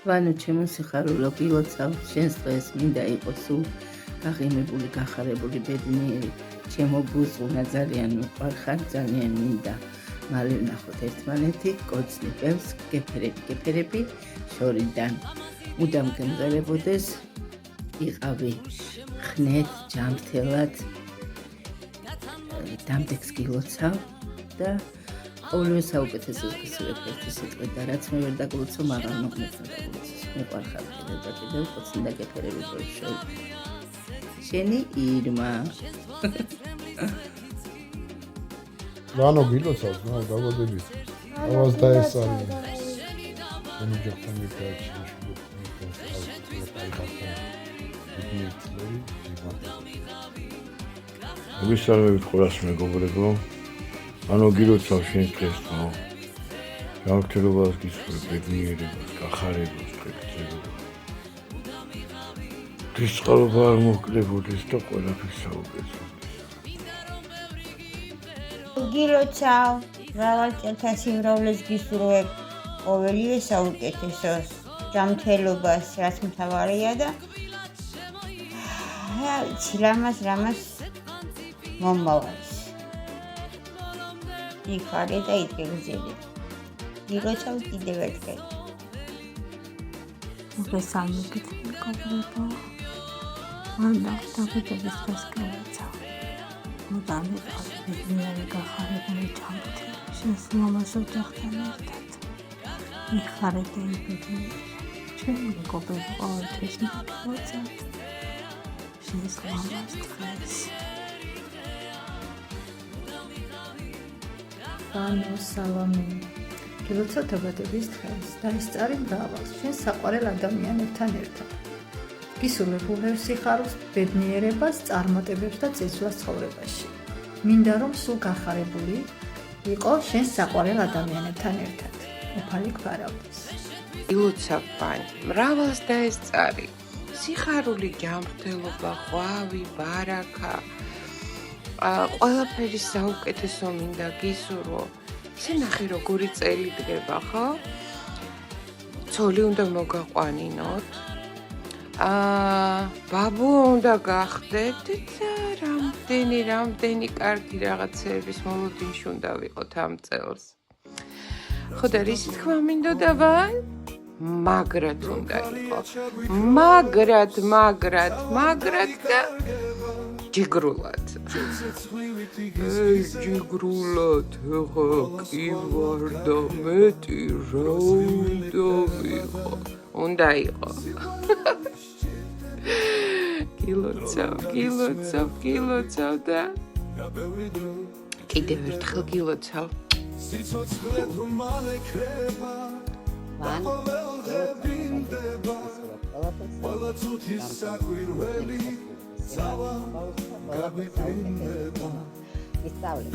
ვანო ჩემო სიხარულო გილოცავ შენს დღეს მინდა იყოს სულ გაღიმებული გახარებული ბედნიერი ჩემო ბუზღუნა ძალიან მიყვარხარ ძალიან მინდა მალე ვნახოთ ერთმანეთი კოცნი პევს გეფერები შორიდან მუდამ გემღერებოდეს იყავი ხნეთ ჯამრთელად დამდეგს გილოცავ და ყოველივე საუკეთესოს გისურვებ ერთი სიტყვით და რაც მე ვერ დაგლოცო მაგრამ მოკლედ დაგლოცოს მიყვარხარ კიდევ კოცნი და გეფერები შორიდან შენი ირმა რანო გილოცავს რა დაბადებით ავას დაესწარი მე ჯახთან მიგაჩი ვისალმებით ყველას მეგობრებო ანუ გილოცავ შენს დღეს ხო ჯანმრთელობას გისურვებ ბედნიერებას გახარებას ღირსებას დისწყალობა არ მოკლდებოდეს და ყველაფერს საუკეთესო გილოცავ მრავალ წელთა სიმრავლეს გისურვებ ყოველივე საუკეთესოს ჯანმრთელობას რაც მთავარია და რამას მომავალს იხარე და იდგეგზელი გილოცავ კიდევ ერთხელ მოგესალმებით მეგობრებო მანდა დაბადების დღეს გილოცავ მუდამ იყავი ბედნიერი გახარებული ჯანმრთელი შენს მამას ოჯახთან ერთად იხარე და იბედნიერი ჩემი მეგობრებო ყოველთვის მოგილოცავთ შენს მამას დღეს ვანო სალამი გილოცავ დაბადების დღეს დაესწარი მრავალს შენს საყვარელ ადამიანებთან ერთად გისურვებ უღებ სიხარულს ბედნიერებას წარმატებებს და წინსვლას ცხოვრებაში მინდა რომ სულ გახარებული იყო შენს საყვარელ ადამიანებთან ერთად უფალი გვარავდეს გილოცავ ვანი მრავალს დაესწარი სიხარული ჯანმრთელობა ყვავი ბარაკა ყველაფერი საუკეთესო მინდა გისურვო ისე ნახე როგორი წელი დგება ხო ცოლი უნდა მოგაყვანინოთ ბაბუ უნდა გახდეთ და რამდენი კარგი რაღაცების მოლოდინში უნდა ვიყოთ ამ წელს ხო და რისი თქმა მინდოდა ვან მაგრად უნდა იყო მაგრად და ჯიგრულად ჯიგრულად ხა კი ვარ და მეტი რა უნდა იყო გილოცავ და კიდევ ერთხელ გილოცავ ისწავლე